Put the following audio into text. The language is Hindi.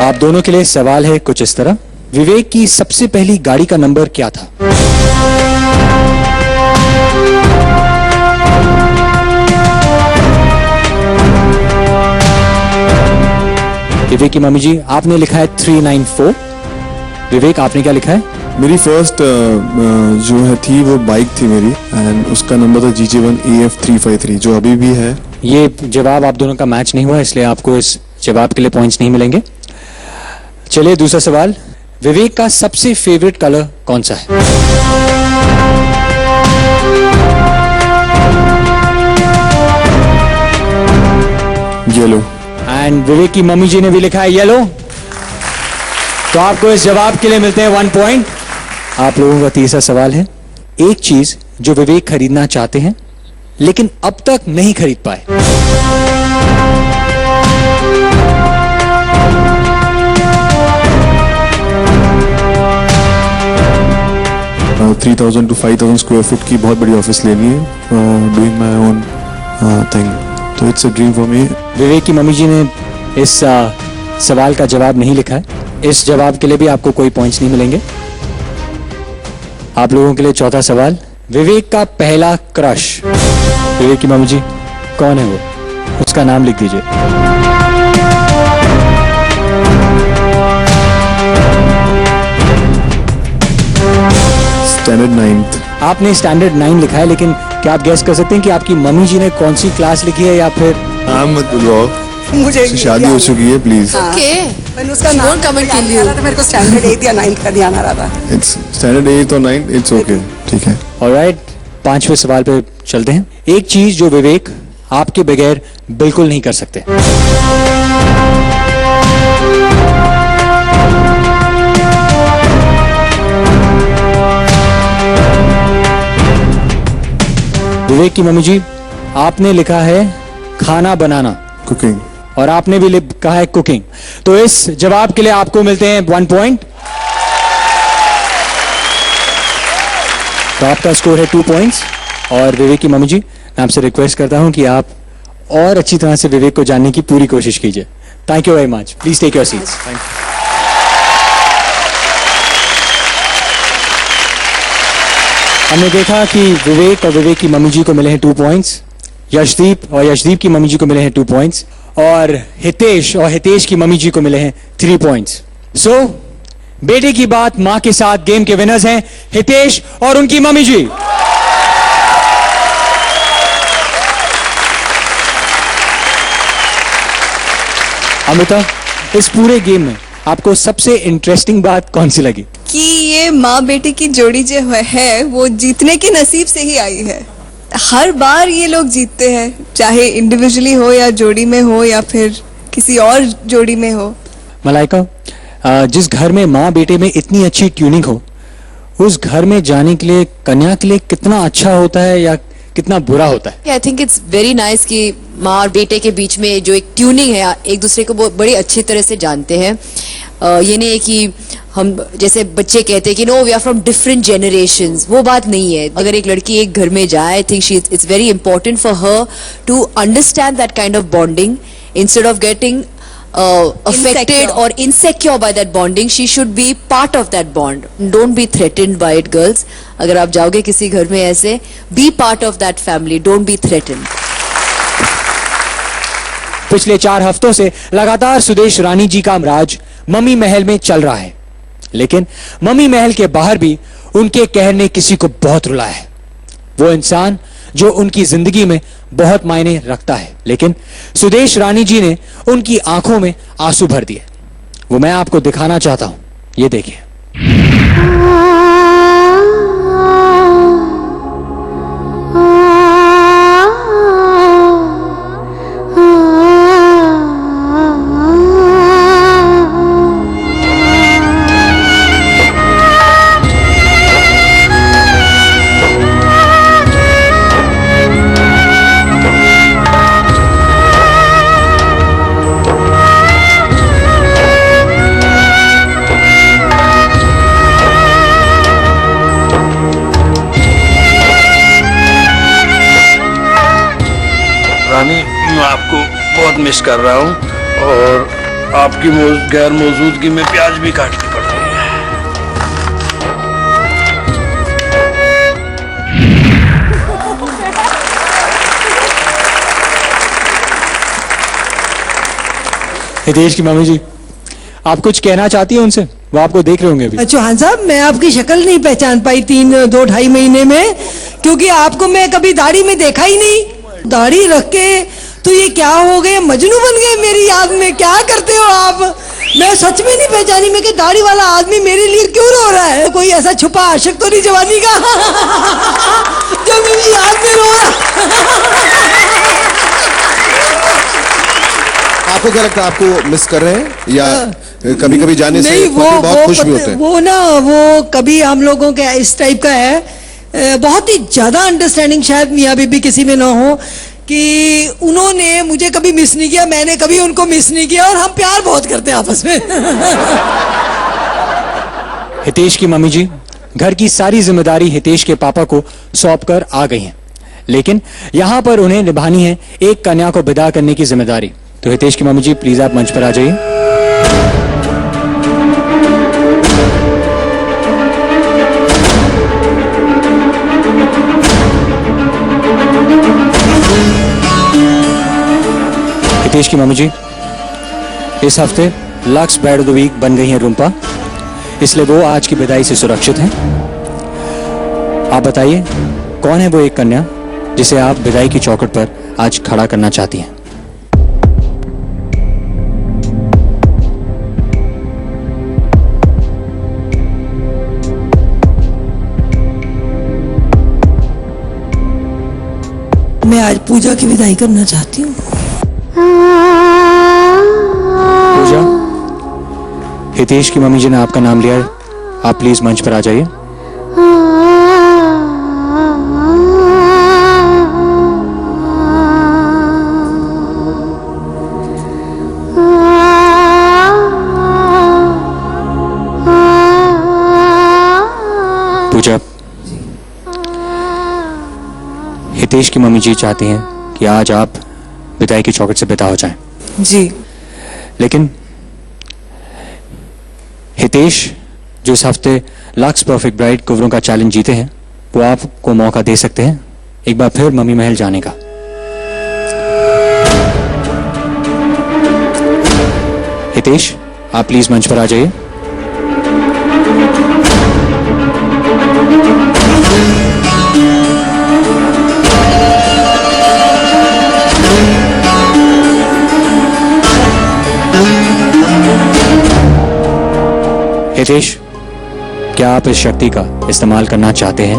आप दोनों के लिए सवाल है कुछ इस तरह। विवेक की सबसे पहली गाड़ी का नंबर क्या था? विवेक की मम्मी जी, आपने लिखा है 394। विवेक, आपने क्या लिखा है? मेरी फर्स्ट जो है थी वो बाइक थी मेरी, एंड उसका नंबर था GJ1 AF353, जो अभी भी है। ये जवाब आप दोनों का मैच नहीं हुआ, इसलिए आपको इस जवाब के लिए पॉइंट्स नहीं मिलेंगे। चलिए दूसरा सवाल। विवेक का सबसे फेवरेट कलर कौन सा है? येलो। एंड विवेक की मम्मी जी ने भी लिखा है येलो। तो आपको इस जवाब के लिए मिलते हैं 1 पॉइंट। आप लोगों का तीसरा सवाल है। एक चीज जो विवेक खरीदना चाहते हैं लेकिन अब तक नहीं खरीद पाए। 3000 to 5000 स्क्वायर फुट की बहुत बड़ी ऑफिस लेनी है, डूइंग माई ओन थिंग, तो it's a dream for me. Vivek की मम्मी जी ने इस सवाल का जवाब नहीं लिखा है। इस जवाब के लिए भी आपको कोई पॉइंट्स नहीं मिलेंगे। आप लोगों के लिए चौथा सवाल। विवेक का पहला क्रश। विवेक की मम्मी जी, कौन है वो? उसका नाम लिख दीजिए। Standard 9th। आपने स्टैंडर्ड 9 लिखा है, लेकिन क्या आप गेस कर सकते हैं कि आपकी मम्मी जी ने कौन सी क्लास लिखी है या फिर? मत बुलवाओ, मुझे शादी हो चुकी है, प्लीज। ओके, मैंने उसका नाम कमेंट के लिए मेरे को स्टैंडर्ड 8 या 9 का ध्यान आ रहा था। इट्स स्टैंडर्ड 8 और 9, इट्स ओके, ठीक है। ऑलराइट, पांचवें सवाल पे चलते हैं। एक चीज जो विवेक आपके बगैर बिल्कुल नहीं कर सकते। विवेक की मम्मी जी, आपने लिखा है खाना बनाना, कुकिंग, और आपने भी लिखा है कुकिंग। तो इस जवाब के लिए आपको मिलते हैं 1 पॉइंट। तो आपका स्कोर है 2 पॉइंट्स। और विवेक की मम्मी जी, मैं आपसे रिक्वेस्ट करता हूं कि आप और अच्छी तरह से विवेक को जानने की पूरी कोशिश कीजिए। Thank you very much. Please take your seats. Thank you. हमने देखा कि विवेक और विवेक की मम्मी जी को मिले हैं 2 पॉइंट्स, यशदीप और यशदीप की मम्मी जी को मिले हैं 2 पॉइंट्स, और हितेश और हितेश की मम्मी जी को मिले हैं 3 पॉइंट्स। सो बेटे की बात मां के साथ गेम के विनर्स हैं हितेश और उनकी मम्मी जी। अमृता, इस पूरे गेम में आपको सबसे इंटरेस्टिंग बात कौन सी लगी? कि ये माँ बेटे की जोड़ी जो है वो जीतने के नसीब से ही आई है। हर बार ये लोग जीतते हैं, चाहे इंडिविजुअली हो या जोड़ी में हो या फिर किसी और जोड़ी में हो। मलाइका, जिस घर में माँ बेटे में इतनी अच्छी ट्यूनिंग हो, उस घर में जाने के लिए कन्या के लिए कितना अच्छा होता है या कितना बुरा होता है? आई थिंक इट्स वेरी नाइस कि माँ और बेटे के बीच में जो एक ट्यूनिंग है, एक दूसरे को बड़ी अच्छी तरह से जानते हैं। ये नहीं है कि हम जैसे बच्चे कहते हैं कि no we are from different generations, वो बात नहीं है। अगर एक लड़की एक घर में जाए, I think it's very important for her to understand that kind of bonding instead of getting affected or insecure by that bonding. She should be part of that bond. Don't be threatened by it, girls. अगर आप जाओगे किसी घर में ऐसे, be part of that family. Don't be threatened. पिछले 4 हफ्तों से लगातार सुदेश रानी जी का राज मम्मी महल में चल रहा है, लेकिन मम्मी महल के बाहर भी उनके कहर ने किसी को बहुत रुलाया है। वो इंसान जो उनकी जिंदगी में बहुत मायने रखता है, लेकिन सुदेश रानी जी ने उनकी आंखों में आंसू भर दिए। वो मैं आपको दिखाना चाहता हूं, ये देखिए। रानी, मैं आपको बहुत मिस कर रहा हूँ और आपकी गैर मौजूदगी में प्याज भी काटनी पड़ रही है। हितेश की मम्मी जी, आप कुछ कहना चाहती हैं उनसे? वो आपको देख रहे होंगे अभी। चौहान साहब, मैं आपकी शक्ल नहीं पहचान पाई 2-2.5 महीने में, क्योंकि आपको मैं कभी दाढ़ी में देखा ही नहीं। दाढ़ी रख के तो ये क्या हो गए, मजनू बन गए मेरी याद में। क्या करते हो आप? मैं सच में नहीं पहचानी। मैं कि दाढ़ी वाला आदमी मेरे लिए क्यों रो रहा है? कोई ऐसा छुपा आशिक तो नहीं जवानी का जो मेरी याद में रो रहा? आपको क्या लगता है, आपको मिस कर रहे हैं या कभी कभी जाने से पति बहुत खुश भी होते हैं? वो ना, वो कभी हम लोगों के इस टाइप का है, बहुत ही ज्यादा अंडरस्टैंडिंग शायद मियाँ बीबी किसी में ना हो, कि उन्होंने मुझे कभी मिस नहीं किया, मैंने कभी उनको मिस नहीं किया, और हम प्यार बहुत करते हैं आपस में। हितेश की मम्मी जी घर की सारी जिम्मेदारी हितेश के पापा को सौंप कर आ गई हैं, लेकिन यहां पर उन्हें निभानी है एक कन्या को विदा करने की जिम्मेदारी। तो हितेश की मम्मी जी, प्लीज आप मंच पर आ जाइए। हितेश की मम्मी जी, इस हफ्ते Lux bride of the week बन गई हैं रुम्पा, इसलिए वो आज की विदाई से सुरक्षित हैं। आप बताइए, कौन है वो एक कन्या जिसे आप विदाई की चौखट पर आज खड़ा करना चाहती हैं? मैं आज पूजा की विदाई करना चाहती हूँ। पूजा, हितेश की मम्मी जी ने आपका नाम लिया है, आप प्लीज मंच पर आ जाइए। पूजा, हितेश की मम्मी जी चाहती हैं कि आज आप विदाई की चौखट से विदा हो जाएं। जी। लेकिन हितेश जो इस हफ्ते लक्स परफेक्ट ब्राइड कवरों का चैलेंज जीते हैं, वो आपको मौका दे सकते हैं एक बार फिर मम्मी महल जाने का। हितेश, आप प्लीज मंच पर आ जाइए। हितेश, क्या आप इस शक्ति का इस्तेमाल करना चाहते हैं?